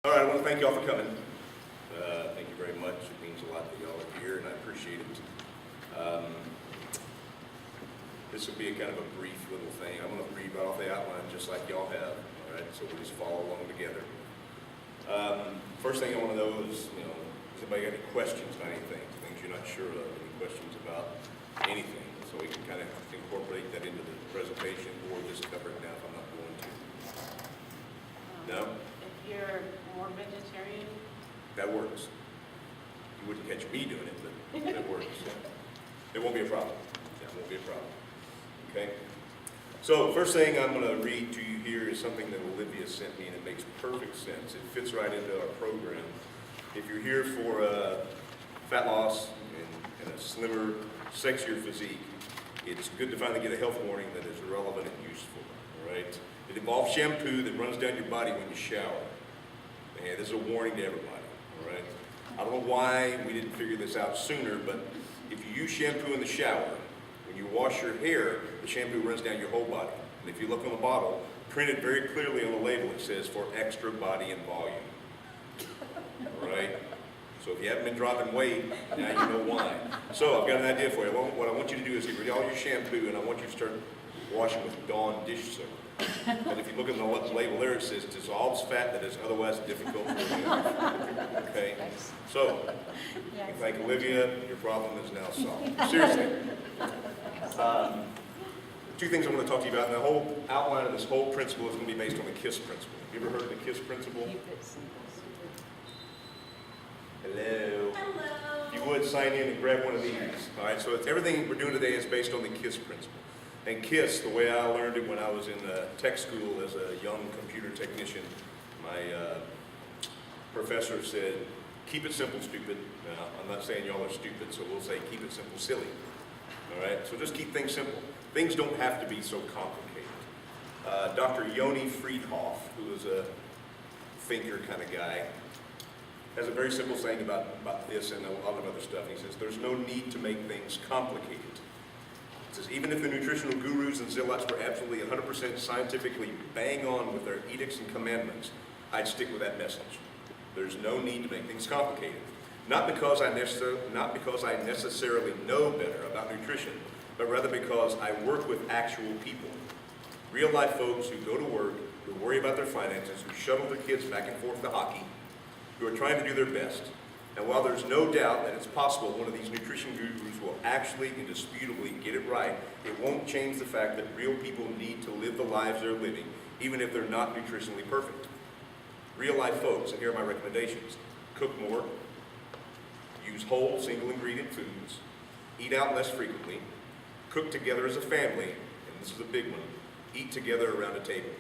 All right, I want to thank y'all for coming. Thank you very much. It means a lot that y'all are here, and I appreciate it. This will be a kind of a brief little thing. I'm going to read right off the outline just like y'all have. All right, so we'll just follow along together. First thing I want to know is, has anybody got any questions about anything? Things you're not sure of? Any questions about anything? So we can kind of incorporate that into the presentation, or just cover it now if I'm not going to. No? If you're more vegetarian, That works. You wouldn't catch me doing it, but it works. It won't be a problem. Yeah, it won't be a problem. Okay? So, first thing I'm going to read to you here is something that Olivia sent me, and it makes perfect sense. It fits right into our program. If you're here for fat loss and a slimmer, sexier physique, it's good to finally get a health warning that is relevant and useful. All right? It involves shampoo that runs down your body when you shower. And this is a warning to everybody, all right? I don't know why we didn't figure this out sooner, but if you use shampoo in the shower, when you wash your hair, the shampoo runs down your whole body. And if you look on the bottle, printed very clearly on the label, it says for extra body and volume, all right? So if you haven't been dropping weight, now you know why. So I've got an idea for you. What I want you to do is get rid of all your shampoo, and I want you to start washing with Dawn dish soap. And if you look at the label there, it says dissolves fat that is otherwise difficult to remove. Okay? So, thank Olivia, your problem is now solved. Seriously. Two things I want to talk to you about, and the whole outline of this whole principle is going to be based on the KISS principle. Have you ever heard of the KISS principle? Hello. hello. If you would, sign in and grab one of these. All right, so everything we're doing today is based on the KISS principle. And KISS, the way I learned it when I was in tech school as a young computer technician, my professor said, keep it simple, stupid. Now, I'm not saying y'all are stupid, so we'll say keep it simple, silly. All right, so just keep things simple. Things don't have to be so complicated. Dr. Yoni Friedhoff, who is a thinker kind of guy, has a very simple saying about this and a lot of other stuff. He says, there's no need to make things complicated. It says, even if the nutritional gurus and zealots were absolutely 100% scientifically bang on with their edicts and commandments, I'd stick with that message. There's no need to make things complicated. Not because I necessarily know better about nutrition, but rather because I work with actual people. Real life folks who go to work, who worry about their finances, who shuttle their kids back and forth to hockey, who are trying to do their best. And while there's no doubt that it's possible one of these nutrition gurus will actually indisputably get it right, it won't change the fact that real people need to live the lives they're living, even if they're not nutritionally perfect. Real life folks, and here are my recommendations: cook more, use whole single ingredient foods, eat out less frequently, cook together as a family, and this is a big one, eat together around a table.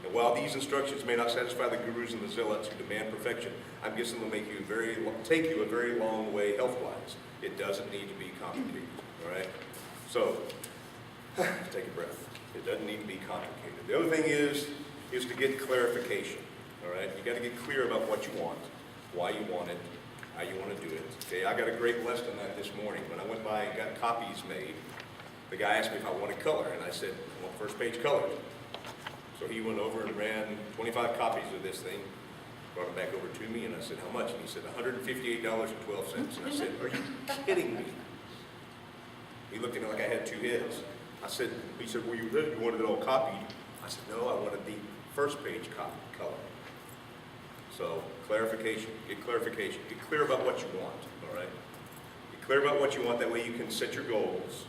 And while these instructions may not satisfy the gurus and the zealots who demand perfection, I'm guessing they'll take you a very long way health-wise. It doesn't need to be complicated, all right? So, take a breath. It doesn't need to be complicated. The other thing is to get clarification, all right? You got to get clear about what you want, why you want it, how you want to do it. Okay, I got a great lesson on that this morning. When I went by and got copies made, the guy asked me if I wanted color, and I said, I want first page colors. So he went over and ran 25 copies of this thing, brought it back over to me, and I said, how much? And he said, $158.12. And I said, are you kidding me? He looked at me like I had two heads. He said, well, you wanted it all copied. I said, no, I wanted the first page color. So clarification, get clear about what you want, all right? Get clear about what you want, that way you can set your goals.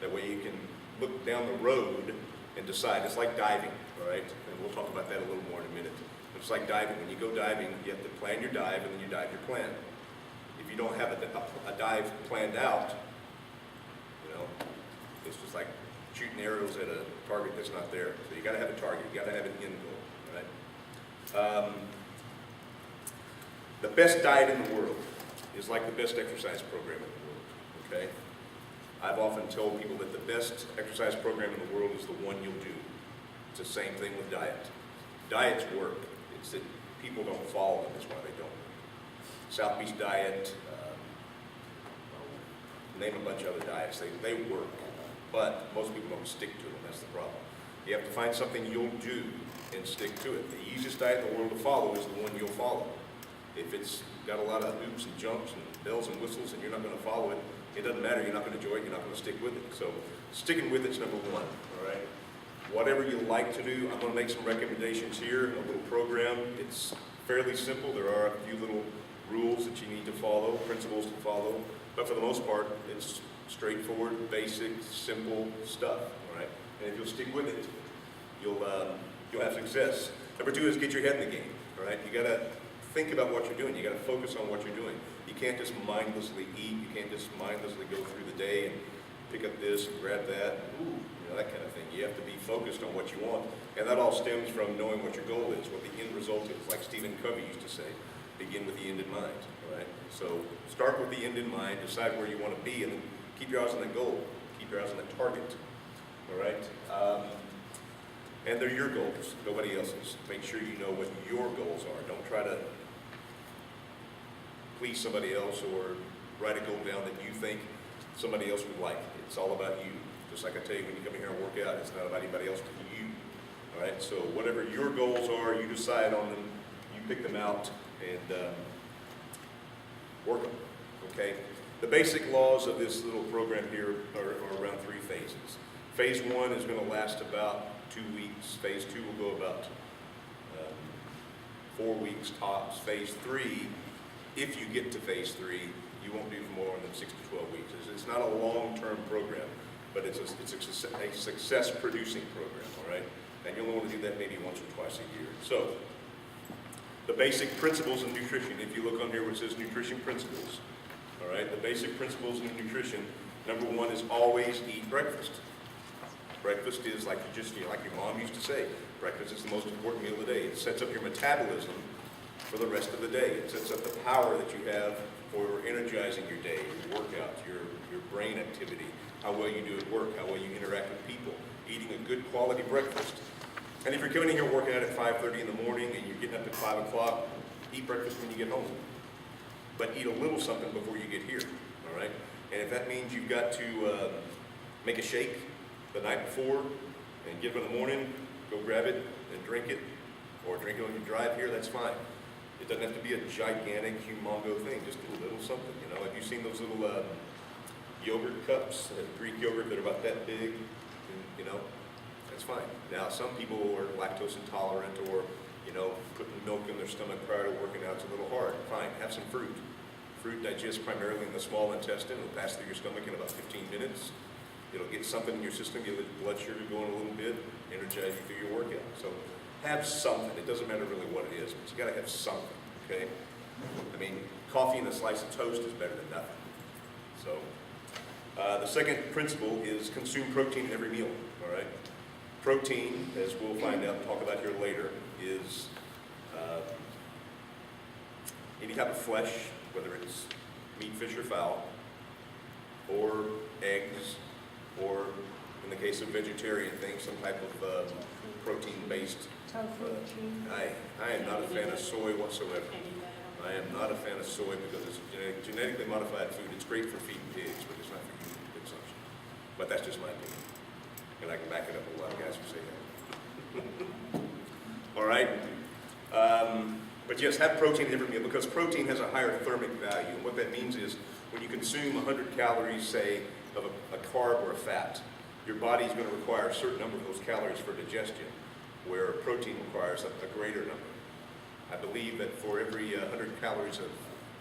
That way you can look down the road and decide. It's like diving, all right? And we'll talk about that a little more in a minute. It's like diving. When you go diving, you have to plan your dive, and then you dive your plan. If you don't have a dive planned out, it's just like shooting arrows at a target that's not there. So you got to have a target. You got to have an end goal, right? The best diet in the world is like the best exercise program in the world, okay? I've often told people that the best exercise program in the world is the one you'll do. It's the same thing with diet. Diets work. It's that people don't follow them. That's why they don't. South Beach diet, name a bunch of other diets. They work, but most people don't stick to them. That's the problem. You have to find something you'll do and stick to it. The easiest diet in the world to follow is the one you'll follow. If it's got a lot of hoops and jumps and bells and whistles and you're not going to follow it, it doesn't matter. You're not going to enjoy it. You're not going to stick with it. So sticking with it's number one, all right? Whatever you like to do, I'm going to make some recommendations here, a little program. It's fairly simple. There are a few little rules that you need to follow, principles to follow, but for the most part, it's straightforward, basic, simple stuff, all right? And if you'll stick with it, you'll have success. Number two is get your head in the game, all right? You got to think about what you're doing. You got to focus on what you're doing. You can't just mindlessly eat. You can't just mindlessly go through the day and pick up this and grab that, that kind of thing. You have to be focused on what you want. And that all stems from knowing what your goal is, what the end result is. Like Stephen Covey used to say, begin with the end in mind, all right? So start with the end in mind, decide where you want to be, and then keep your eyes on that goal. Keep your eyes on that target, all right? And they're your goals, nobody else's. Make sure you know what your goals are. Don't try to please somebody else or write a goal down that you think somebody else would like. It's all about you. Just like I tell you, when you come in here and work out, it's not about anybody else but you. All right, so whatever your goals are, you decide on them, you pick them out, and work them, okay? The basic laws of this little program here are around 3 phases. Phase 1 is going to last about 2 weeks. Phase 2 will go about 4 weeks tops. Phase 3, if you get to phase 3, you won't do more than 6 to 12 weeks. It's not a long-term program, but it's a success-producing program, all right? And you'll want to do that maybe once or twice a year. So, the basic principles of nutrition. If you look on here where it says nutrition principles, all right? The basic principles in nutrition, number 1 is always eat breakfast. Breakfast is like like your mom used to say, breakfast is the most important meal of the day. It sets up your metabolism for the rest of the day. It sets up the power that you have for energizing your day, your workouts, your brain activity, how well you do at work, how well you interact with people, eating a good quality breakfast. And if you're coming in here working out at 5:30 in the morning and you're getting up at 5 o'clock, eat breakfast when you get home. But eat a little something before you get here, all right? And if that means you've got to make a shake the night before and get up in the morning, go grab it and drink it, or drink it on your drive here, that's fine. It doesn't have to be a gigantic, humongo thing, just a little something, you know. Have you seen those little yogurt cups, Greek yogurt that are about that big, and, you know? That's fine. Now, some people are lactose intolerant or, putting milk in their stomach prior to working out is a little hard. Fine, have some fruit. Fruit digests primarily in the small intestine. It'll pass through your stomach in about 15 minutes. It'll get something in your system, get the blood sugar going a little bit, energize you through your workout. So have something. It doesn't matter really what it is, but you got to have something, okay? I mean, coffee and a slice of toast is better than nothing. So the second principle is consume protein in every meal, all right? Protein, as we'll find out and talk about here later, is any type of flesh, whether it's meat, fish, or fowl, or eggs, or in the case of vegetarian things, some type of protein-based. Tofu, cheese. I am not a fan of soy whatsoever. I am not a fan of soy because it's genetically modified food. It's great for feeding pigs, but it's not for human consumption. But that's just my opinion. And I can back it up with a lot of guys who say that. All right. But yes, have protein in every meal because protein has a higher thermic value. And what that means is when you consume 100 calories, say, of a carb or a fat, your body is going to require a certain number of those calories for digestion, where protein requires a greater number. I believe that for every 100 calories of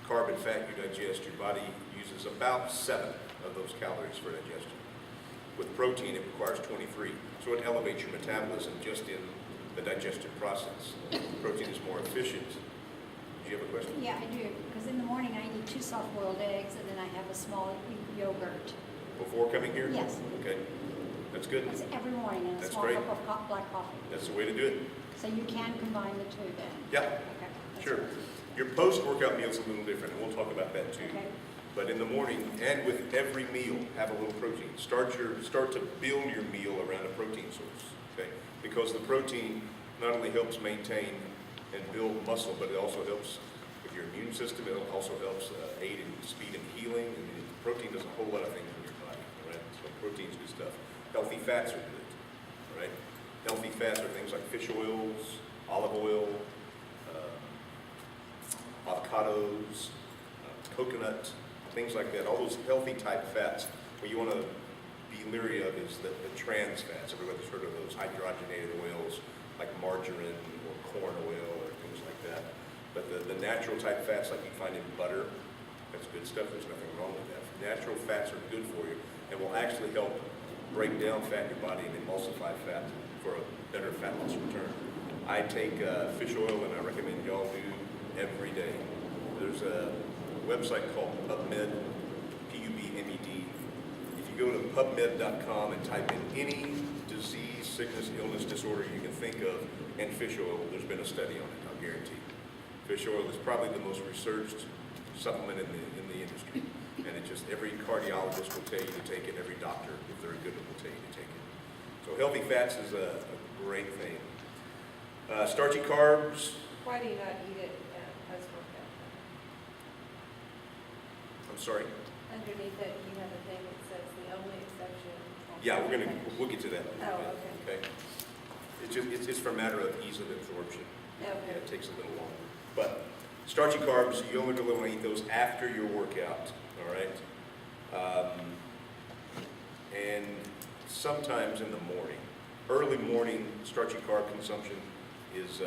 carb and fat you digest, your body uses about 7 of those calories for digestion. With protein, it requires 23. So it elevates your metabolism just in the digestive process. Protein is more efficient. Do you have a question? Yeah, I do, because in the morning I eat 2 soft-boiled eggs and then I have a small yogurt. Before coming here? Yes. Okay. That's good. That's every morning, and a That's small great. cup of black coffee. That's the way to do it. So you can combine the two then? Yeah. Okay. That's Sure. good. Your post-workout meal is a little different, and we'll talk about that too. Okay. But in the morning and with every meal, have a little protein. Start to build your meal around a protein source, okay? Because the protein not only helps maintain and build muscle, but it also helps with your immune system. It also helps aid in speed and healing. I mean, protein does a whole lot of things in your body, all right? So protein's good stuff. Healthy fats are good, all right? Healthy fats are things like fish oils, olive oil, avocados, coconut, things like that. All those healthy type fats. What you want to be leery of is the trans fats. Everybody's heard of those hydrogenated oils like margarine or corn oil or things like that. But the natural type fats like you find in butter, that's good stuff. There's nothing wrong with that. Natural fats are good for you and will actually help break down fat in your body and emulsify fat for a better fat loss return. I take fish oil, and I recommend y'all do every day. There's a website called PubMed, P-U-B-M-E-D. If you go to PubMed.com and type in any disease, sickness, illness, disorder you can think of, and fish oil, there's been a study on it, I'll guarantee. Fish oil is probably the most researched supplement in the industry. And it just, every cardiologist will tell you to take it, every doctor, if they're good, will tell you to take it. So healthy fats is a great thing. Starchy carbs. Why do you not eat it post-workout? I'm sorry. Underneath it, you have a thing that says the only exception. Yeah, we'll get to that. In a Oh, minute, okay. It's just for a matter of ease of absorption. Yeah, Okay. it takes a little longer. But starchy carbs, you only really want to eat those after your workout, all right? And sometimes in the morning. Early morning starchy carb consumption is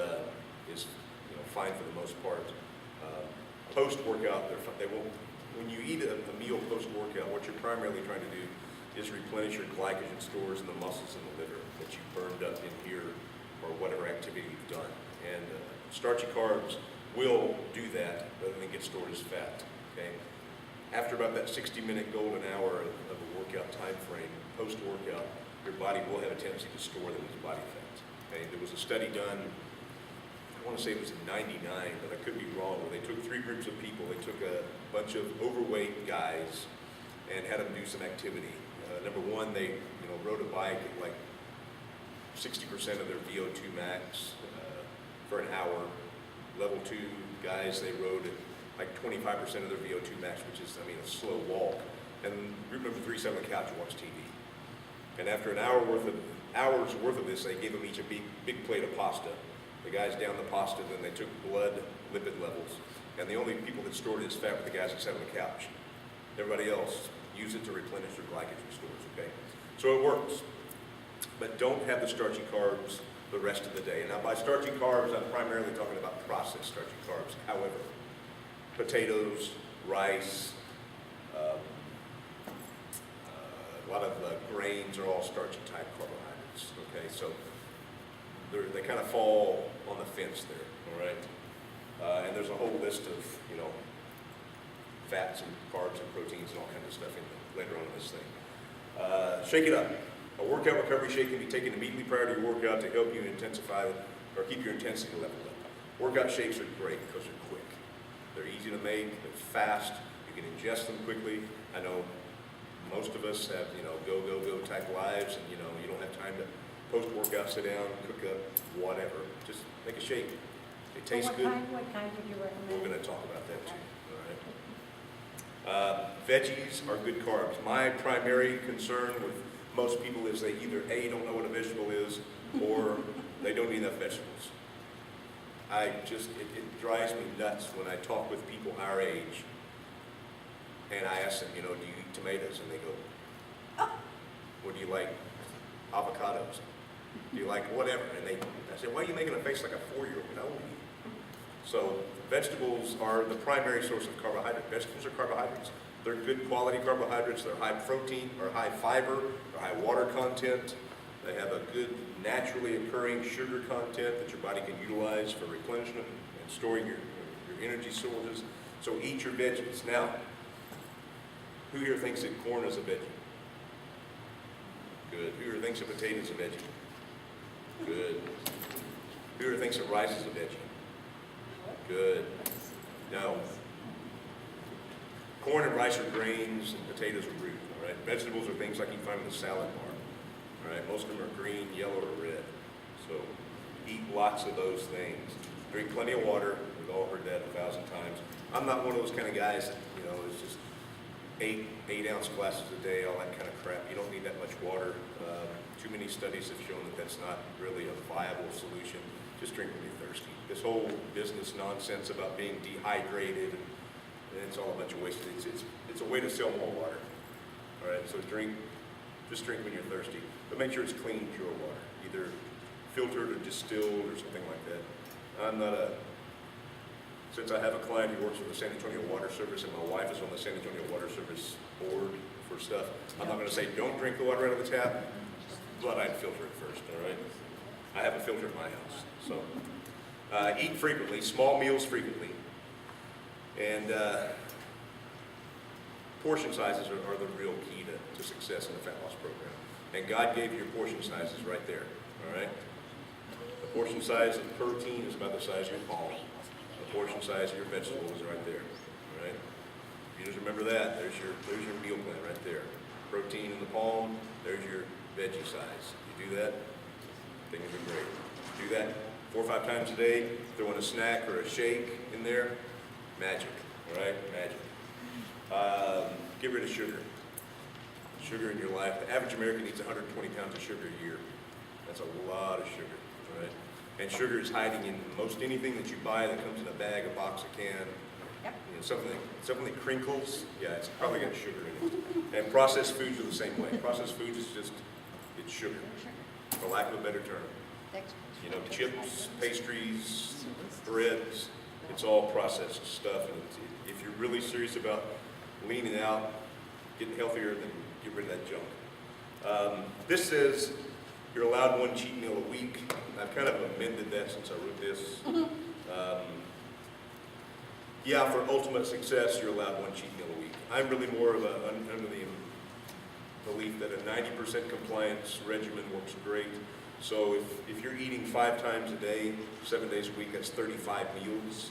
fine for the most part. Post-workout, they won't. When you eat a meal post-workout, what you're primarily trying to do is replenish your glycogen stores in the muscles and the liver that you burned up in here or whatever activity you've done. And starchy carbs will do that rather than get stored as fat. Okay. After about that 60-minute golden hour of a workout time frame, post-workout, your body will have a tendency to store them as body fat. Okay. There was a study done, I want to say it was in '99, but I could be wrong, where they took 3 groups of people. They took a bunch of overweight guys and had them do some activity. Number one, they rode a bike at like 60% of their VO2 max for an hour. Level 2 guys, they rode at like 25% of their VO2 max, which is, a slow walk. And group number 3 sat on the couch and watched TV. And after an hour's worth of this, they gave them each a big plate of pasta. The guys down the pasta, then they took blood lipid levels. And the only people that stored it as fat were the guys that sat on the couch. Everybody else used it to replenish their glycogen stores, okay? So it works. But don't have the starchy carbs the rest of the day. And now by starchy carbs, I'm primarily talking about processed starchy carbs. However, potatoes, rice, a lot of grains are all starchy type carbohydrates, okay? So they kind of fall on the fence there, all right? And there's a whole list of, fats and carbs and proteins and all kinds of stuff later on in this thing. Shake it up. A workout recovery shake can be taken immediately prior to your workout to help you intensify or keep your intensity level up. Workout shakes are great because they're quick. They're easy to make, they're fast, you can ingest them quickly. I know most of us have, go type lives, and you don't have time to post-workout sit down, cook up, whatever. Just make a shake. It tastes good. What kind would you recommend? We're going to talk about that too. All right. Veggies are good carbs. My primary concern with most people is they either A, don't know what a vegetable is, or they don't eat enough vegetables. It drives me nuts when I talk with people our age, and I ask them, do you eat tomatoes? And they go, oh. What do you like? Avocados. Do you like whatever? And I said, why are you making a face like a 4-year-old? How old are you? So vegetables are the primary source of carbohydrate. Vegetables are carbohydrates. They're good quality carbohydrates. They're high protein or high fiber. They're high water content. They have a good naturally occurring sugar content that your body can utilize for replenishment and storing your energy sources. So eat your veggies. Now, who here thinks that corn is a veggie? Good. Who here thinks that potato is a veggie? Good. Who here thinks that rice is a veggie? Good. No. Corn and rice are grains, and potatoes are root. All right. Vegetables are things like you find in the salad bar. All right. Most of them are green, yellow, or red. So eat lots of those things. Drink plenty of water. We've all heard that 1,000 times. I'm not one of those kind of guys that is just eight-ounce glasses a day, all that kind of crap. You don't need that much water. Too many studies have shown that that's not really a viable solution. Just drink when you're thirsty. This whole business nonsense about being dehydrated, and it's all a bunch of waste. It's a way to sell more water. All right, so just drink when you're thirsty, but make sure it's clean, pure water, either filtered or distilled or something like that. Since I have a client who works for the San Antonio Water Service and my wife is on the San Antonio Water Service board for stuff, I'm not going to say don't drink the water out of the tap, but I'd filter it first, all right? I have a filter in my house, so. Eat frequently, small meals frequently, and portion sizes are the real key to success in the fat loss program. And God gave you your portion sizes right there, all right? The portion size of protein is about the size of your palm. The portion size of your vegetable is right there, all right? You just remember that. There's your meal plan right there. Protein in the palm, there's your veggie size. You do that, things are great. Do that 4 or 5 times a day, throw in a snack or a shake in there, magic, all right? Magic. Get rid of sugar. Sugar in your life. The average American eats 120 pounds of sugar a year. That's a lot of sugar, all right? And sugar is hiding in most anything that you buy that comes in a bag, a box, a can. Yep. You know, something that crinkles, yeah, it's probably got sugar in it. And processed foods are the same way. Processed foods is just, it's sugar, for lack of a better term. You know, chips, pastries, breads, it's all processed stuff. And if you're really serious about leaning out, getting healthier, then get rid of that junk. This says you're allowed 1 cheat meal a week. I've kind of amended that since I wrote this. Yeah, for ultimate success, you're allowed 1 cheat meal a week. I'm really more of under the belief that a 90% compliance regimen works great. So if you're eating 5 times a day, 7 days a week, that's 35 meals.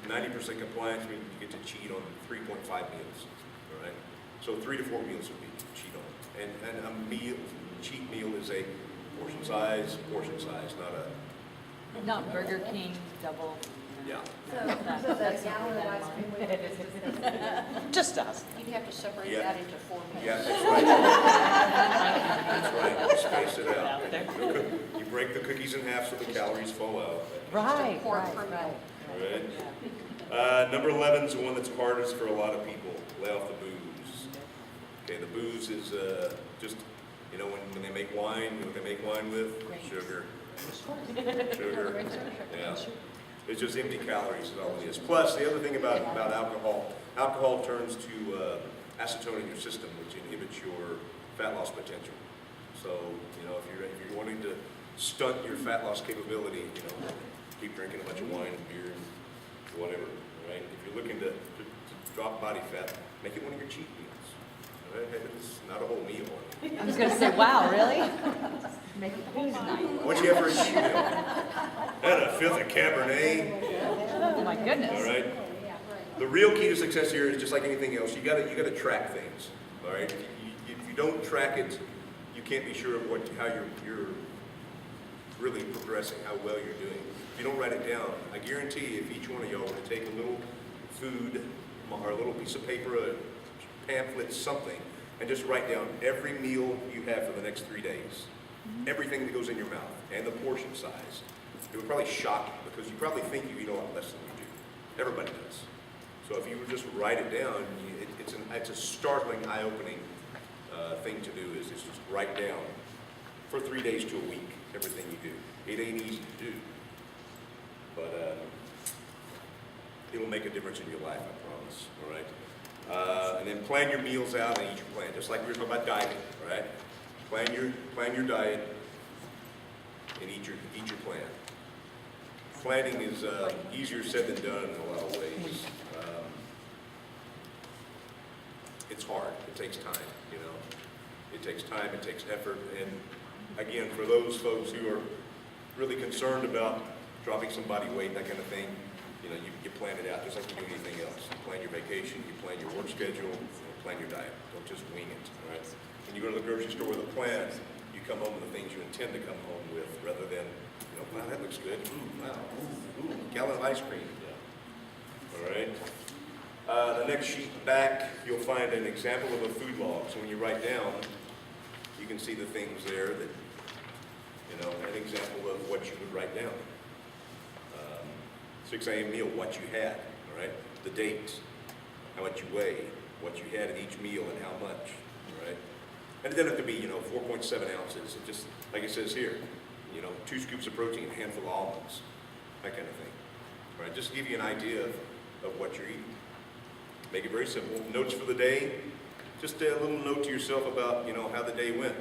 90% compliance means you get to cheat on 3.5 meals, all right? So 3 to 4 meals a week to cheat on. And a cheat meal is a portion size, Not Burger King double. yeah. So the gallon of ice cream with it, Just us. you'd have to separate Yeah. that into 4 meals. Yeah, that's right. That's right, you space it out. You break the cookies in half so the calories fall out. Right, Pork right, per meal. right. All right. Number 11 is the one that's hardest for a lot of people. Lay off the booze. Okay, the booze is just, you know, when they make wine, you know what they make wine with? Sugar. Sugar. Yeah. It's just empty calories is all it is. Plus, the other thing about alcohol turns to acetone in your system, which inhibits your fat loss potential. So, you know, if you're wanting to stunt your fat loss capability, you know, keep drinking a bunch of wine and beer and whatever, right? If you're looking to drop body fat, make it one of your cheat meals. All right? It's not a whole meal. I was going to say, wow, really? Make it booze night. What'd you have for a cheat meal? And a fifth of Cabernet. Oh my goodness. All right. The real key to success here is just like anything else. You gotta track things. All right. If you don't track it, you can't be sure of how you're really progressing, how well you're doing. If you don't write it down, I guarantee if each one of y'all were to take a little food or a little piece of paper, a pamphlet, something, and just write down every meal you have for the next 3 days, everything that goes in your mouth, and the portion size. It would probably shock you because you probably think you eat a lot less than you do. Everybody does. So if you would just write it down, it's a startling, eye-opening thing to do is just write down for 3 days to a week everything you do. It ain't easy to do, but it'll make a difference in your life, I promise. All right. And then plan your meals out and eat your plan, just like we were talking about dieting, right? Plan your diet and eat your plan. Planning is easier said than done in a lot of ways. It's hard. It takes time, you know. It takes time, it takes effort. And again, for those folks who are really concerned about dropping some body weight, that kind of thing, you know, you plan it out just like you do anything else. You plan your vacation, you plan your work schedule, you plan your diet. Don't just wing it, all right? When you go to the grocery store with a plan, you come home with the things you intend to come home with rather than, you know, wow, that looks good. Ooh, wow, ooh, gallon of ice cream. All right? The next sheet back, you'll find an example of a food log. So when you write down, you can see the things there that, an example of what you would write down. 6 a.m. meal, what you had, all right? The date, how much you weigh, what you had at each meal and how much, all right? And it doesn't have to be, 4.7 ounces. It just, like it says here, 2 scoops of protein, a handful of almonds, that kind of thing. All right, just to give you an idea of what you're eating. Make it very simple. Notes for the day, just a little note to yourself about, how the day went,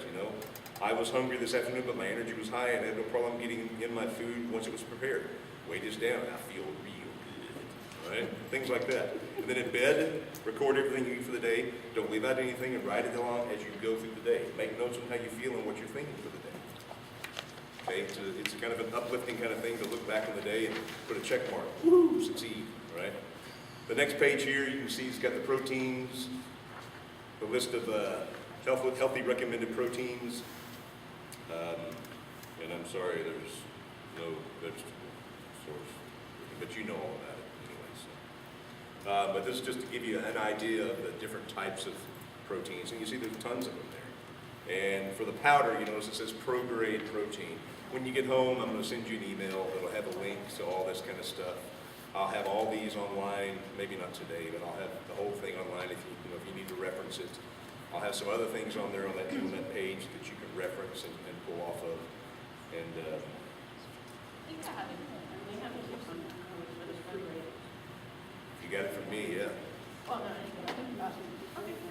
I was hungry this afternoon, but my energy was high and I had no problem getting in my food once it was prepared. Weight is down, I feel real good, all right? Things like that. And then in bed, record everything you eat for the day. Don't leave out anything and write it along as you go through the day. Make notes on how you feel and what you're thinking for the day. Okay, it's kind of an uplifting kind of thing to look back on the day and put a check mark. Woo, succeed, all right? The next page here, you can see it's got the proteins, the list of healthy recommended proteins. And I'm sorry, there's no vegetable source, but you know all about it anyway. So. But this is just to give you an idea of the different types of proteins, and you see there's tons of them there. And for the powder, you notice it says pro-grade protein. When you get home, I'm going to send you an email that'll have a link to all this kind of stuff. I'll have all these online, maybe not today, but I'll have the whole thing online if you need to reference it. I'll have some other things on there on that page that you can reference and pull off of. And you got it from me, yeah.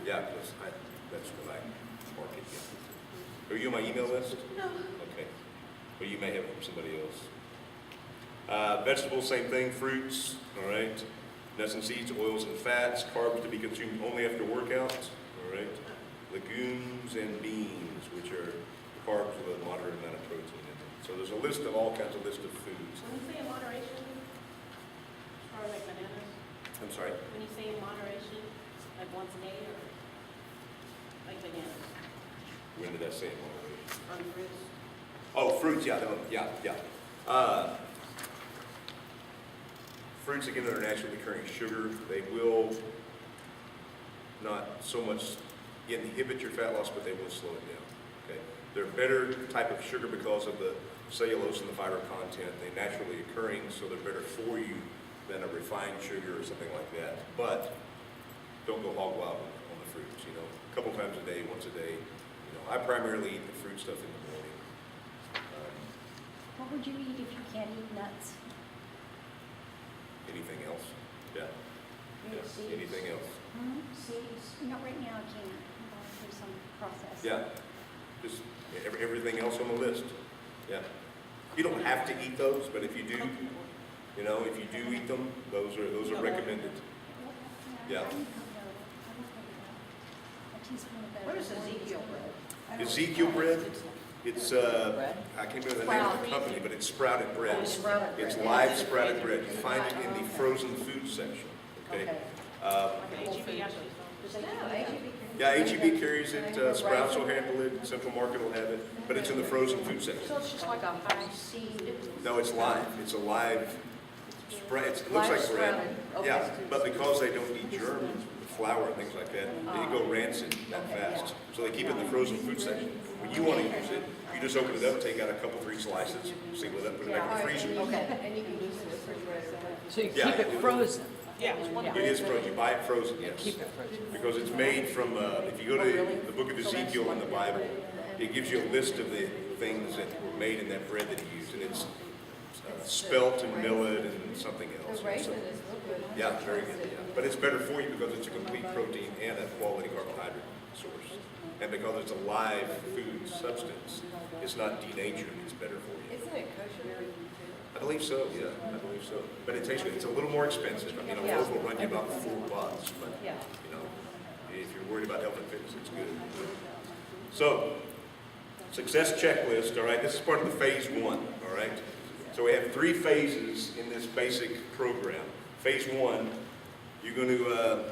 Yeah, that's what I mark it. Yeah. Are you on my email list? No. Okay. Well, you may have it from somebody else. Vegetables, same thing. Fruits, all right. Nuts and seeds, oils and fats. Carbs to be consumed only after workouts, all right. Legumes and beans, which are carbs with a moderate amount of protein in them. So there's a list of all kinds of list of foods. When you say in moderation, or like bananas? I'm sorry? When you say in moderation, like once a day or like bananas? When did I say moderation? On fruits? Oh, fruits, yeah. Fruits, again, that are naturally occurring sugar, they will not so much inhibit your fat loss, but they will slow it down, okay? They're a better type of sugar because of the cellulose and the fiber content. They're naturally occurring, so they're better for you than a refined sugar or something like that. But don't go hog wild on the fruits, a couple times a day, once a day. I primarily eat the fruit stuff in the morning. What would you eat if you can't eat nuts? Anything else? Yeah. Seeds. Anything else? Seeds. Not right now, I can't. I'm going through some process. Yeah. Just everything else on the list. Yeah. You don't have to eat those, but if you do, if you do eat them, those are recommended. Yeah. What is Ezekiel bread? Ezekiel bread, it's, I can't remember the name of the company, but it's sprouted bread. Oh, sprouted bread. It's live sprouted bread. You find it in the frozen food section, okay? HEB actually Yeah, HEB carries it, Sprouts will handle it, Central Market will have it, but it's in the frozen food section. So it's just like a high seed. No, it's live. It's a live spread. It looks like bread. sprouted. Okay. Yeah, but because they don't eat germs, flour and things like that, they go rancid that fast. So they keep it in the frozen food section. When you want to use it, you just open it up, take out a couple, 3 slices, seal it up, put it back in the freezer. Okay. And you can use it in the refrigerator. So you Yeah. keep it frozen? Yeah. It is frozen. You buy it frozen, yes. Keep it frozen. Because it's made from, if you go to the book of Ezekiel in the Bible, it gives you a list of the things that were made in that bread that he used. And it's spelt and millet and something else. The raisin is real good. Yeah, very good. Yeah. But it's better for you because it's a complete protein and a quality carbohydrate source. And because it's a live food substance, it's not denatured, it's better for you. Isn't it kosher? I believe so, yeah, I believe so. But it tastes good. It's a little more expensive. I mean, a loaf will run you about $4, but, Yeah. if you're worried about health and fitness, it's good. So, success checklist, all right, this is part of the phase 1, all right? So we have 3 phases in this basic program. Phase 1, you're going to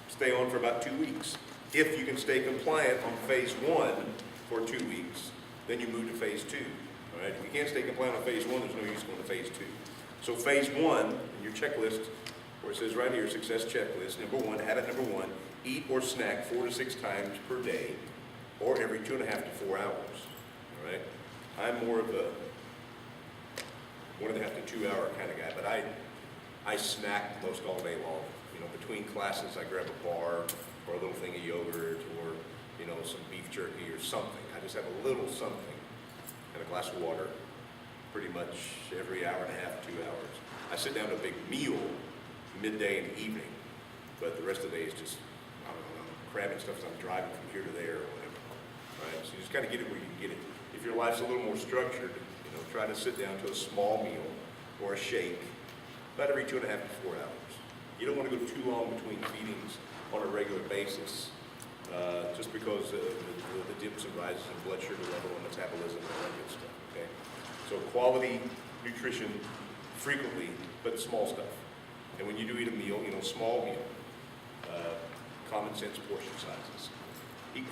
stay on for about 2 weeks. If you can stay compliant on phase 1 for 2 weeks, then you move to phase 2. All right? If you can't stay compliant on phase 1, there's no use going to phase 2. So phase 1, in your checklist, where it says right here, success checklist, number one, habit number one, eat or snack 4 to 6 times per day, or every 2.5 to 4 hours, all right? I'm more of a 1.5 to 2 hour kind of guy, but I snack most all day long. You know, between classes, I grab a bar or a little thing of yogurt or, you know, some beef jerky or something. I just have a little something and a glass of water pretty much every 1.5 to 2 hours. I sit down to a big meal midday and evening, but the rest of the day is just, I don't know, cramming stuff as I'm driving from here to there or whatever. All right, so you just kind of get it where you can get it. If your life's a little more structured, you know, try to sit down to a small meal or a shake about every 2.5 to 4 hours. You don't want to go too long between feedings on a regular basis, just because the dips and rises in blood sugar level and metabolism and all that good stuff, okay? So quality nutrition frequently, but small stuff. And when you do eat a meal, you know, small meal, common sense portion sizes.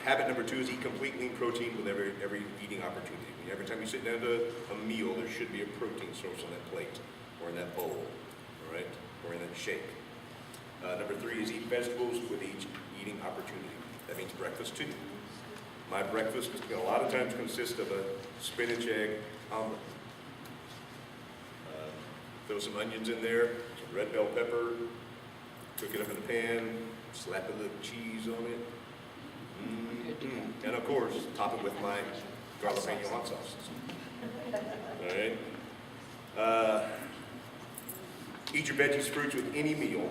Habit number 2 is eat complete lean protein with every eating opportunity. Every time you sit down to a meal, there should be a protein source on that plate, or in that bowl, all right, or in that shake. Number 3 is eat vegetables with each eating opportunity. That means breakfast too. My breakfast a lot of times consists of a spinach egg omelet. Throw some onions in there, some red bell pepper, cook it up in the pan, slap a little cheese on it. And of course, top it with my jalapeno hot sauce. All right. Eat your veggies, fruits with any meal,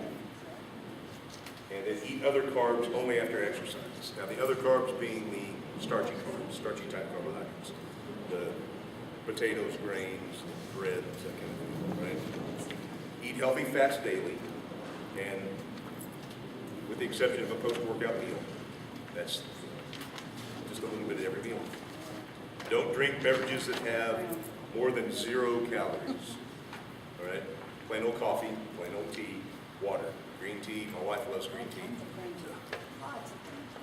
and then eat other carbs only after exercise. Now, the other carbs being the starchy type carbohydrates, the potatoes, grains, breads, that kind of thing. Right? Eat healthy fats daily, and with the exception of a post-workout meal, that's just a little bit of every meal. Don't drink beverages that have more than 0 calories. All right? Plain old coffee, plain old tea, water, green tea. My wife loves green tea.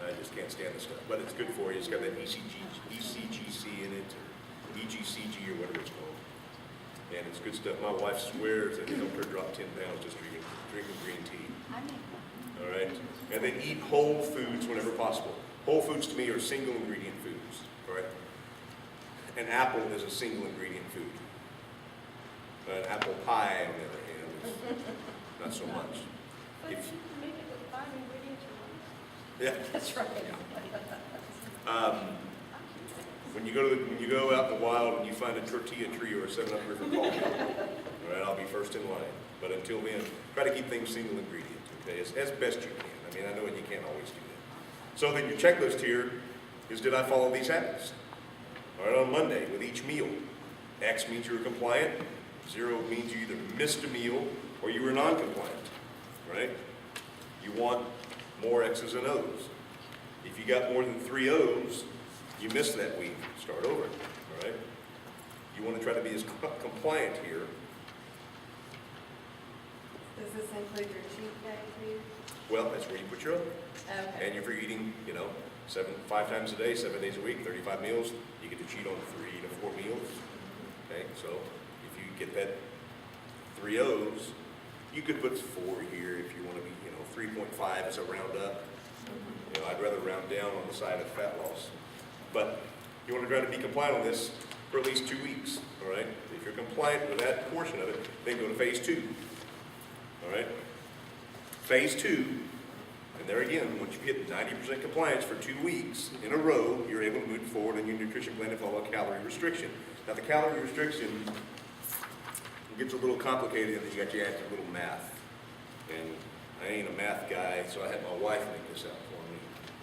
I just can't stand the stuff, but it's good for you. It's got that ECGC in it, or EGCG, or whatever it's called. And it's good stuff. My wife swears that it helped her drop 10 pounds just drinking green tea. All right? And then eat whole foods whenever possible. Whole foods to me are single ingredient foods. All right? An apple is a single ingredient food. An apple pie, on the other hand, is not so much. But If- you can make it with 5 ingredients or one. Yeah. That's right. When you go out in the wild and you find a tortilla tree or a 7-Up river coffee, all right, I'll be first in line. But until then, try to keep things single ingredient, okay, as best you can. I mean, I know you can't always do that. So then your checklist here is, did I follow these habits? All right, on Monday with each meal, X means you were compliant, 0 means you either missed a meal or you were non-compliant, right? You want more X's and O's. If you got more than 3 O's, you missed that week. Start over, all right? You want to try to be as compliant here. Does this include your cheat day too? Well, that's where you put your own. Okay. And if you're eating, you know, 5 times a day, 7 days a week, 35 meals, you get to cheat on 3 to 4 meals. Okay, so if you get that 3 O's, you could put 4 here if you want to be, you know, 3.5 as a round up. You know, I'd rather round down on the side of fat loss. But you want to try to be compliant on this for at least 2 weeks, all right? If you're compliant with that portion of it, then go to phase 2, all right? Phase 2, and there again, once you hit 90% compliance for 2 weeks in a row, you're able to move forward on your nutrition plan and follow a calorie restriction. Now, the calorie restriction gets a little complicated, and then you got to add a little math. And I ain't a math guy, so I had my wife make this out for me,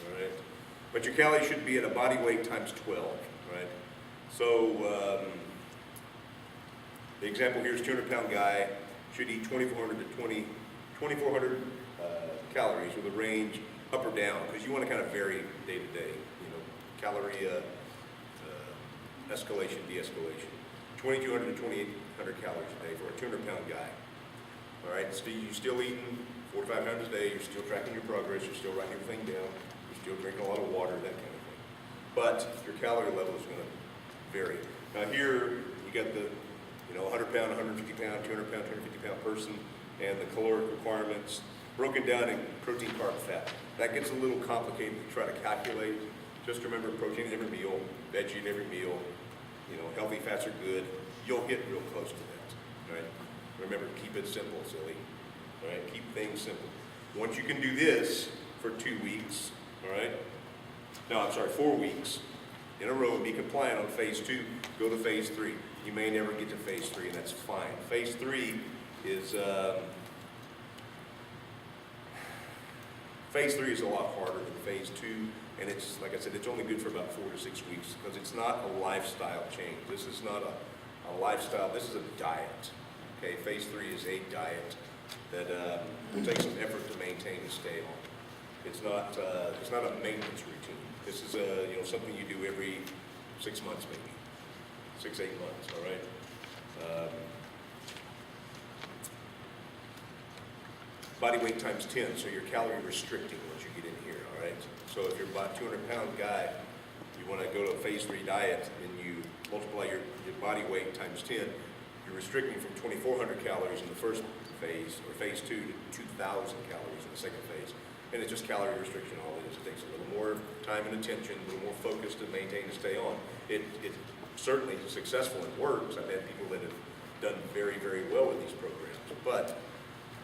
all right? But your calories should be at a body weight times 12, right? So the example here is 200-pound guy should eat 2,400 calories with a range up or down, because you want to kind of vary day to day, you know, calorie escalation, de-escalation. 2,200 to 2,800 calories a day for a 200-pound guy. All right, so you're still eating 4 to 5 times a day, you're still tracking your progress, you're still writing everything down, you're still drinking a lot of water, that kind of thing. But your calorie level is going to vary. Now here, you got the, you know, 100-pound, 150-pound, 200-pound, 250-pound person and the caloric requirements broken down in protein, carb, fat. That gets a little complicated to try to calculate. Just remember protein in every meal, veggie in every meal, healthy fats are good. You'll get real close to that, right? Remember, keep it simple, silly, all right? Keep things simple. Once you can do this for 2 weeks, all right? No, I'm sorry, 4 weeks in a row and be compliant on phase 2, go to phase 3. You may never get to phase 3, and that's fine. Phase 3 is, phase 3 is a lot harder than phase 2, and it's, like I said, it's only good for about 4 to 6 weeks because it's not a lifestyle change. This is not a lifestyle, this is a diet. Okay, phase 3 is a diet that will take some effort to maintain and stay on. It's not a maintenance routine. This is something you do every 6 months maybe, 6, 8 months, all right? Body weight times 10, so you're calorie restricting once you get in here, all right? So if you're about a 200-pound guy, you want to go to a phase 3 diet and you multiply your body weight times 10, you're restricting from 2,400 calories in the first phase, or phase 2, to 2,000 calories in the second phase. And it's just calorie restriction, all it is. It takes a little more time and attention, a little more focus to maintain and stay on. It certainly is successful and works. I've had people that have done very, very well with these programs. But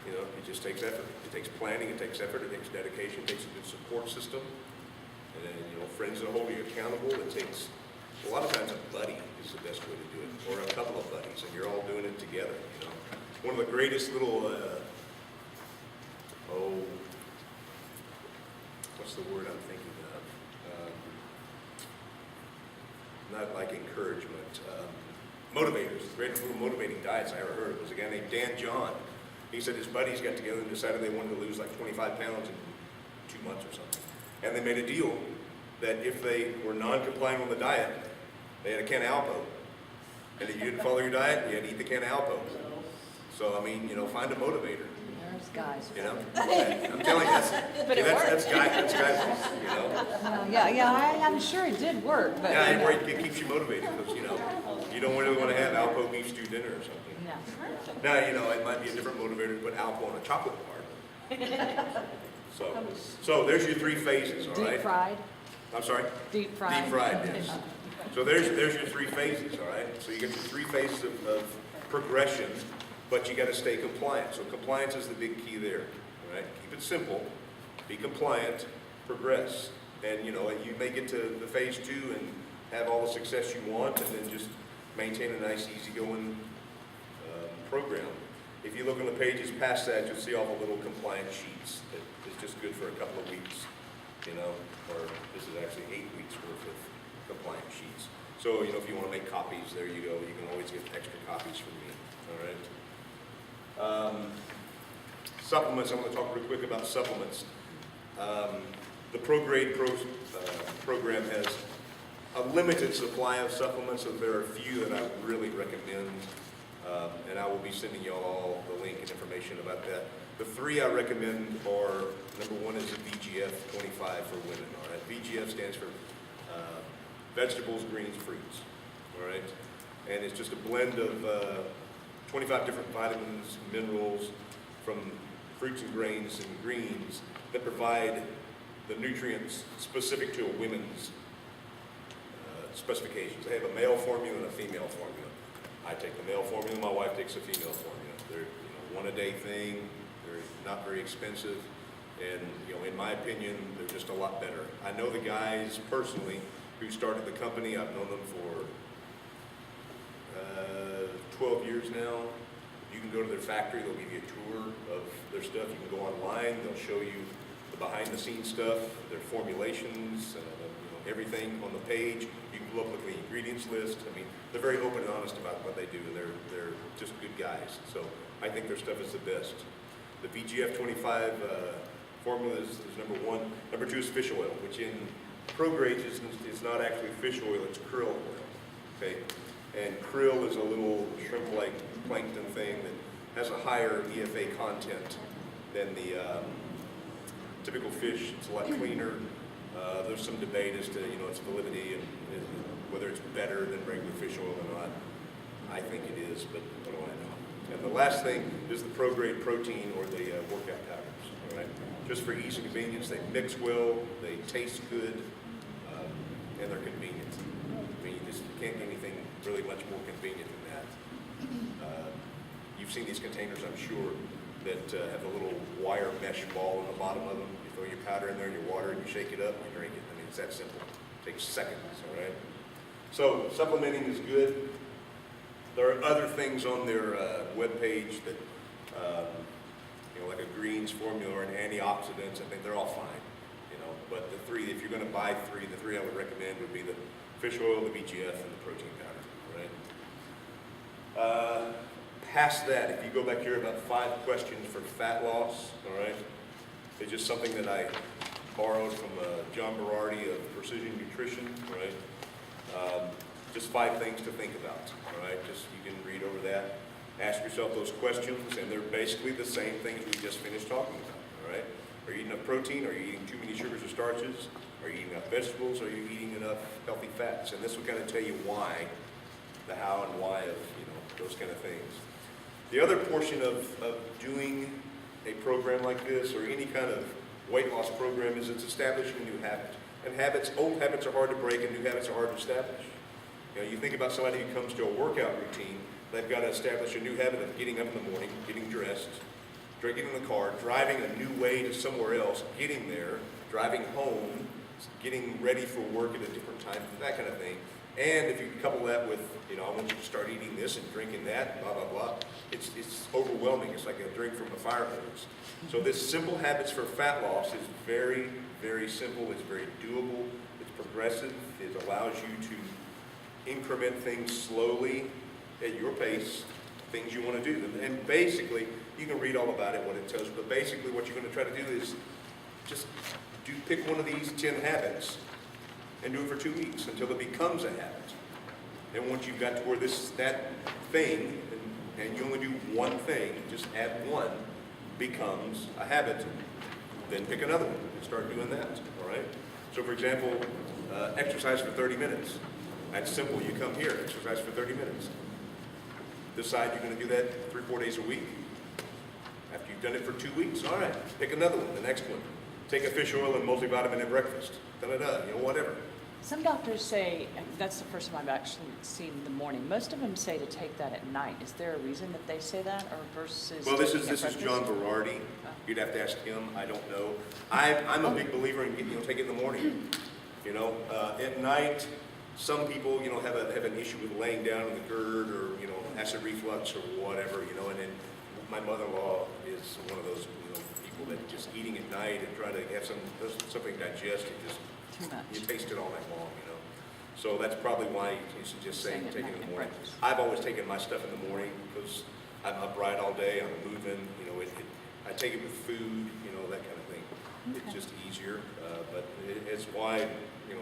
it just takes effort. It takes planning, it takes effort, it takes dedication, it takes a good support system, and then, friends that hold you accountable. It takes, a lot of times a buddy is the best way to do it, or a couple of buddies, and you're all doing it together, One of the greatest little, what's the word I'm thinking of? Not like encouragement, motivators. The greatest little motivating diets I ever heard of was a guy named Dan John. He said his buddies got together and decided they wanted to lose like 25 pounds in 2 months or something. And they made a deal that if they were non-compliant on the diet, they had a can of Alpo. And if you didn't follow your diet, you had to eat the can of Alpo. So, find a motivator. There's guys. I'm telling you, that's guys, I'm sure it did work, but. Yeah, it keeps you motivated because, you don't really want to have Alpo beef stew dinner or something. No. Now, it might be a different motivator to put Alpo on a chocolate bar. So there's your 3 phases, all right? Deep fried? I'm sorry? Deep fried. Deep fried, yes. So there's your 3 phases, all right? So you get your 3 phases of progression, but you got to stay compliant. So compliance is the big key there, all right? Keep it simple, be compliant, progress. And, you may get to the phase 2 and have all the success you want, and then just maintain a nice, easygoing program. If you look on the pages past that, you'll see all the little compliance sheets that is just good for a couple of weeks, or this is actually 8 weeks worth of compliance sheets. So, if you want to make copies, there you go. You can always get extra copies from me, all right? Supplements, I want to talk real quick about supplements. The ProGrade program has a limited supply of supplements, so there are a few that I would really recommend. And I will be sending you all the link and information about that. The 3 I recommend are, number 1 is the VGF 25 for women, all right? VGF stands for vegetables, greens, fruits, all right? And it's just a blend of 25 different vitamins, minerals from fruits and grains and greens that provide the nutrients specific to a woman's specifications. They have a male formula and a female formula. I take the male formula, my wife takes the female formula. They're one-a-day thing, they're not very expensive, and in my opinion, they're just a lot better. I know the guys personally who started the company. I've known them for 12 years now. You can go to their factory, they'll give you a tour of their stuff. You can go online, they'll show you the behind-the-scenes stuff, their formulations, everything on the page. You can look at the ingredients list. They're very open and honest about what they do, and they're just good guys. So I think their stuff is the best. The VGF 25 formula is number 1. Number 2 is fish oil, which in ProGrade is not actually fish oil, it's krill oil. Okay, and krill is a little shrimp-like plankton thing that has a higher EFA content than the typical fish. It's a lot cleaner. There's some debate as to its validity and whether it's better than regular fish oil or not. I think it is, but what do I know? And the last thing is the pro-grade protein or the workout powders, all right? Just for ease and convenience, they mix well, they taste good, and they're convenient. I mean, you can't get anything really much more convenient than that. You've seen these containers, I'm sure, that have a little wire mesh ball in the bottom of them. You throw your powder in there and your water, and you shake it up, and you drink it. I mean, it's that simple. It takes seconds, all right? So supplementing is good. There are other things on their webpage that, like a greens formula or an antioxidants. I think they're all fine, But the three, if you're going to buy three, the three I would recommend would be the fish oil, the BGF, and the protein powder, right? Past that, if you go back here, about 5 questions for fat loss, all right? It's just something that I borrowed from John Berardi of Precision Nutrition, right? Just 5 things to think about, all right? Just, you can read over that. Ask yourself those questions, and they're basically the same things we just finished talking about, all right? Are you eating enough protein? Are you eating too many sugars or starches? Are you eating enough vegetables? Are you eating enough healthy fats? And this will kind of tell you why, the how and why of, those kind of things. The other portion of doing a program like this, or any kind of weight loss program, is it's establishing a new habit. And old habits are hard to break, and new habits are hard to establish. You think about somebody who comes to a workout routine, they've got to establish a new habit of getting up in the morning, getting dressed, getting in the car, driving a new way to somewhere else, getting there, driving home, getting ready for work at a different time, that kind of thing. And if you couple that with, I want you to start eating this and drinking that, blah, blah, blah, it's overwhelming. It's like a drink from a fire hose. So this simple habits for fat loss is very, very simple. It's very doable. It's progressive. It allows you to increment things slowly at your pace, things you want to do. And basically, you can read all about it, what it tells you, but basically what you're going to try to do is just pick one of these 10 habits and do it for 2 weeks until it becomes a habit. And once you've got to where that thing, and you only do one thing, just add one, becomes a habit, then pick another one and start doing that, all right? So for example, exercise for 30 minutes. That's simple. You come here, exercise for 30 minutes. Decide you're going to do that 3-4 days a week. After you've done it for 2 weeks, all right, pick another one, the next one. Take a fish oil and multivitamin at breakfast. Da-da-da, whatever. Some doctors say, that's the first time I've actually seen the morning. Most of them say to take that at night. Is there a reason that they say that, or versus? Well, this taking is it at John breakfast? Berardi. You'd have to ask him. I don't know. I'm a big believer in take it in the morning. At night, some people have an issue with laying down in the GERD or acid reflux or whatever. And then my mother-in-law is one of those people that just eating at night and try to have something digested, just Too much. you taste it all night long. So that's probably why you should just say Saying it take it in at the morning. breakfast. I've always taken my stuff in the morning because I'm upright all day, I'm moving, I take it with food, that kind of thing. It's Okay. just easier, but it's why,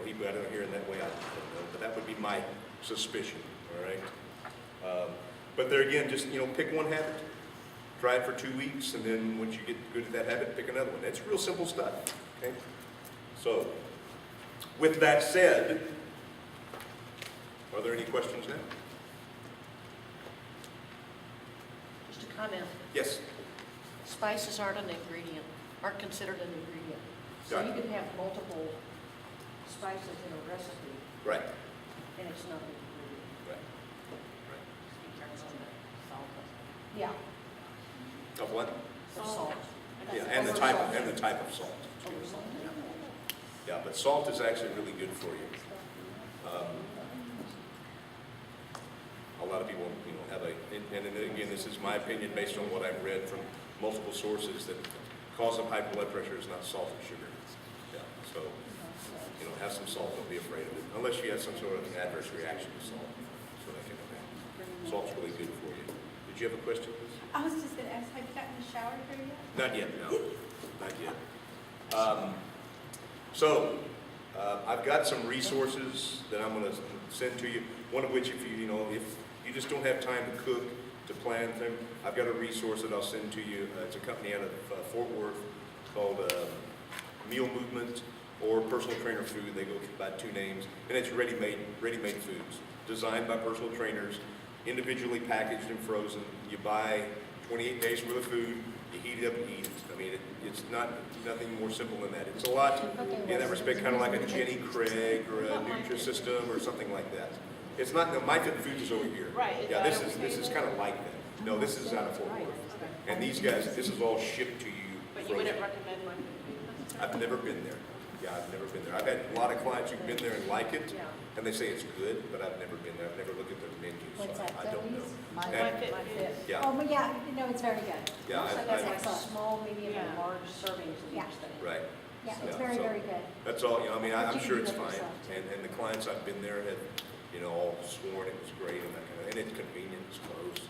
he got it here in that way, I don't know, but that would be my suspicion, all right? But there again, just, pick one habit, try it for 2 weeks, and then once you get good at that habit, pick another one. It's real simple stuff, okay? So, with that said, are there any questions now? Just a comment. Yes. Spices aren't considered an ingredient. So Got you it. can have multiple spices in a recipe, Right. and it's not an ingredient. Right. In terms of the salt. Yeah. Of what? Salt. Yeah, and the type of salt. Over salt. Yeah, but salt is actually really good for you. A lot of people, have and again, this is my opinion based on what I've read from multiple sources, that the cause of high blood pressure is not salt and sugar. Yeah, so, have some salt, don't be afraid of it, unless you have some sort of adverse reaction to salt. So that kind of thing. Salt's really good for you. Did you have a question, Liz? I was just gonna ask, have you gotten a shower here yet? Not yet, no, not yet. I've got some resources that I'm going to send to you. One of which, if you just don't have time to cook, to plan things, I've got a resource that I'll send to you. It's a company out of Fort Worth called Meal Movement or Personal Trainer Food. They go by 2 names, and it's ready-made foods designed by personal trainers individually packaged and frozen. You buy 28 days worth of food, you heat it up and eat it. I mean, it's nothing more simple than that. It's a lot, in that respect, kind of like a Jenny Craig or a Nutrisystem or something like that. It's not, no, My Fit Foods is over here. Right. Yeah, this is kind of like that. No, this is out of Fort Worth. And these guys, this is all shipped to you But you frozen. wouldn't recommend my food? I've never been there. Yeah, I've never been there. I've had a lot of clients who've been there and like it, and they say it's good, but I've never been there. I've never looked at their menu, so What's that, I don't know. Zoe's? My And- Fit Foods. Yeah, Oh, but yeah, no, it's very good. yeah, So I- that's I- like excellent. small, medium, and Yeah. large servings of Yeah. each thing. right. Yeah, Yeah, it's very, so- very good. That's all, I mean, I'm You sure can it's do that fine. yourself, And the clients I've been there have, all sworn it was great and that kind of, and it's convenient, it's close,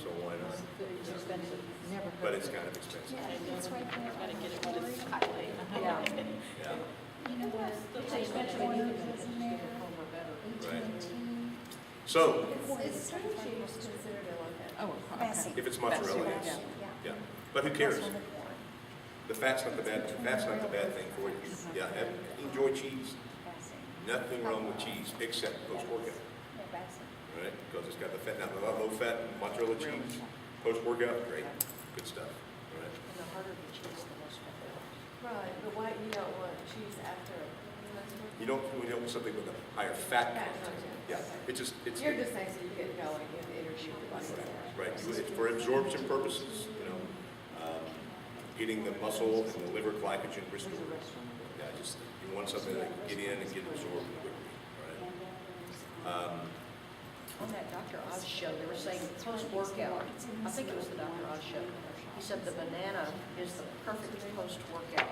so why not? It's expensive. Never But heard it's of kind it. of expensive. Yeah, it's right there. Gotta get it when it's highlight. Yeah. Yeah, You know what? It's There's expensive. oranges in there, Right. AT&T. so, It's string cheese considered a low fat. Oh, Bassy. if it's mozzarella, That's- yes, Yeah. yeah. But who cares? Plus one with corn. The fat's not the bad thing for you. Yeah, enjoy cheese. Bassy. Nothing wrong with cheese except post-workout. Yeah, Bassy. Right, because it's got the fat, now the low-fat mozzarella cheese, post-workout, great, good stuff, all right? And the harder the cheese, the less fat they are. Right, but why, you don't want cheese after? You don't want something with a higher fat content. Yeah, it's You're just saying so you get going and energy your body. right, it's for absorption purposes, getting the muscle and the liver glycogen restored. Yeah, just, you want something that can get in and get absorbed quickly, all right? On that Dr. Oz show, they were saying post-workout, I think it was the Dr. Oz show, he said the banana is the perfect post-workout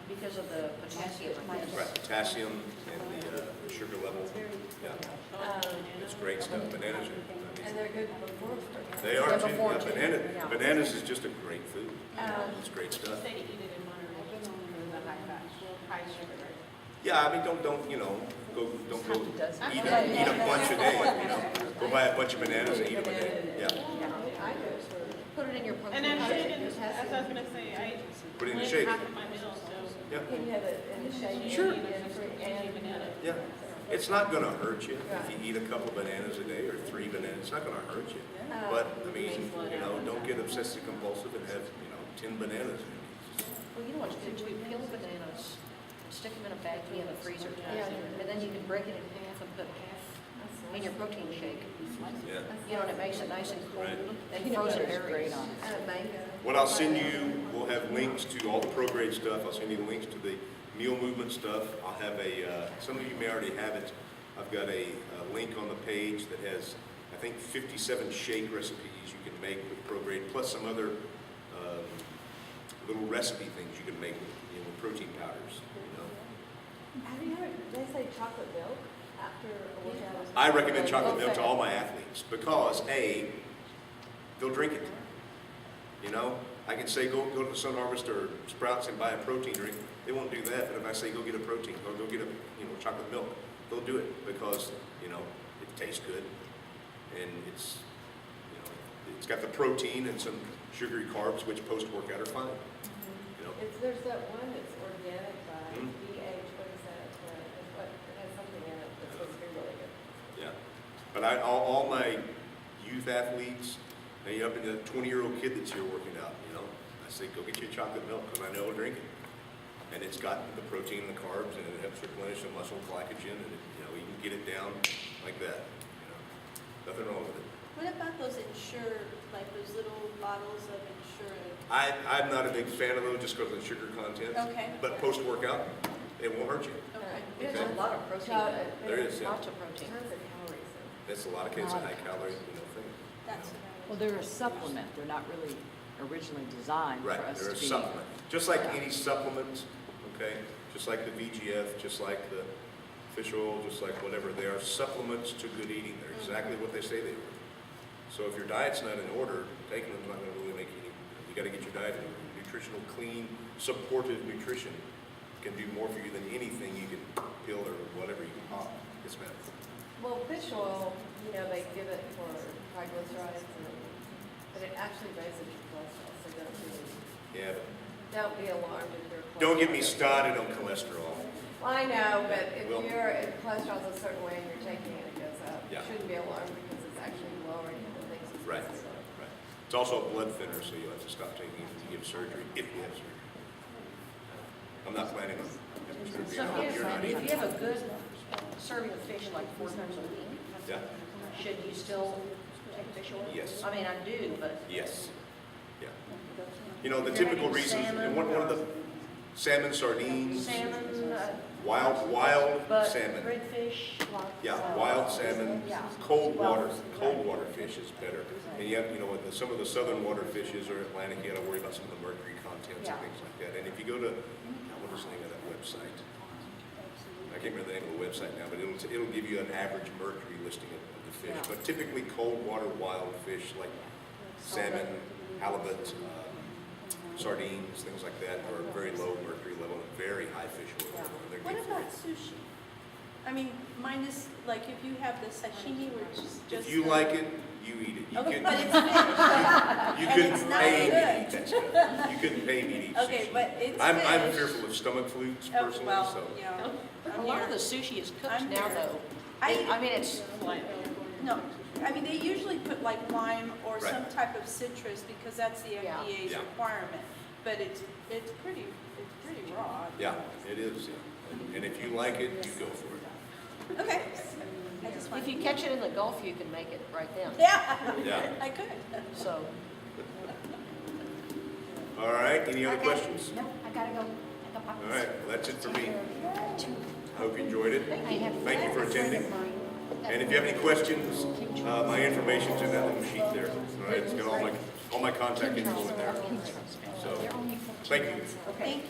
because of the potassium, I guess. Right, potassium and the sugar level, yeah, it's great stuff, bananas are, And they're good before. they are Yeah, too, before yeah, too. bananas is just a great food, it's great stuff. Say to eat it in moderation, the high fat, high sugar, right? Yeah, I mean, don't go Half a dozen. eat a bunch a day, Go buy a bunch of bananas and eat them a day, yeah. I go for. Put it in your protein And actually, shake. as I was gonna say, I Put it in the blend shake. half of my meal, so. Yeah, Can you have it in the shake? Sure. And banana. yeah. It's not gonna hurt you if you eat a couple bananas a day or 3 bananas, it's not gonna hurt you. But, I mean, don't get obsessive compulsive and have, 10 bananas. Well, you know what you can do, peel bananas, stick them in a baggie in the freezer, Yeah. and then you can break it in half and put half in your protein shake. Yeah. You know, and it makes it nice and cold, Right. and frozen Butter's great berries. on it. And mango. What I'll send you, we'll have links to all the ProGrade stuff. I'll send you the links to the meal movement stuff. I'll have some of you may already have it. I've got a link on the page that has, I think, 57 shake recipes you can make with ProGrade, plus some other little recipe things you can make with protein powders. Have you heard, they say chocolate milk after a workout? is- I recommend chocolate milk to all my athletes because they'll drink it. I can say go to Sun Harvest or Sprouts and buy a protein drink. They won't do that. But if I say go get a protein or go get a chocolate milk, they'll do it because it tastes good and it's got the protein and some sugary carbs which post workout are fine. There's that one that's organic by Mhm. BH, what is that? It has something in it that's supposed to be really good. Yeah, but all my youth athletes, up in the 20-year-old kid that's here working out, I say go get you a chocolate milk because I know he'll drink it, and it's got the protein and the carbs, and it helps replenish the muscle glycogen, and you can get it down like that. Nothing wrong with it. What about those like those little bottles of Ensure? I'm not a big fan of those just because of the sugar content. Okay. But post-workout, it won't hurt you. Okay. There's Okay. a lot of protein in Chocolate. it. There is, yeah. Lots of protein. Tons of calories. That's a lot of kids, a high-calorie thing. That's what I Well, was. they're a supplement. They're not really originally designed for Right, us they're to a be. supplement. Just like any supplements, okay? Just like the VGF, just like the fish oil, just like whatever. They are supplements to good eating. They're exactly what they say they are. So if your diet's not in order, taking them's not going to really make you got to get your diet in order. Nutritional, clean, supportive nutrition can do more for you than anything you can pill or whatever you can pop. Yes, ma'am. Well, fish oil, they give it for triglycerides, but it actually raises your cholesterol, so Yeah, but don't be alarmed if your cholesterol. don't get me started on cholesterol. Well, I know, but if Well- if cholesterol's a certain way and you're taking it, it goes up. Yeah. You shouldn't be alarmed because it's actually lower Right, right. It's also a blood thinner, so you'll have to stop taking it if you have surgery, if you have surgery. I'm not planning on having surgery. So I hope you're not if either. you have a good serving of fish like 4 times a week, Yeah, should you still take fish oil? Yes. I mean, I do, but yes, yeah. You know, the Is there typical any reasons, and salmon one of the, salmon, sardines, salmon, wild but salmon. redfish, Yeah, wild salmon, Yeah. cold water fish is better. And you have, you know, with some of the southern water fishes or Atlantic, you gotta worry about some of the mercury contents Yeah. and things like that. And if you go to, what is the name of that website? I can't remember the name of the website now, but it'll give you an average mercury listing of the fish. Yeah. But typically cold water wild fish like salmon, halibut, sardines, things like that are very low mercury level and very high fish oil level. They're What good for about you. sushi? I mean, minus, like, if you have the sashimi, which is just. If you like it, you eat it. You Okay, can- but it's fish. You And couldn't it's not pay me to good. eat that stuff. You couldn't pay me to eat sushi. Okay, but it's I'm fish. fearful of stomach flutes Oh, personally, well, so. yeah. a lot of the sushi is cooked I'm now here. though. I- I mean, it's, No, I mean, they usually put like lime or Right. some type of citrus because that's the Yeah. FDA's Yeah. requirement. But it's pretty raw. Yeah, it is, yeah. And if you like it, you go for it. Okay. I just if wanted- you catch it in the Gulf, you can make it right then. Yeah. Yeah. I could. So, All right, any other Okay. questions? No, I gotta go. I got All right, well, that's it for me. Two. I hope you enjoyed it. I have. Thank you for a friend of attending. mine that- And if you have any questions, my information's in that little sheet there. All right, it's got all my contact info in there. So, They're only 14 thank you. months. okay. Thank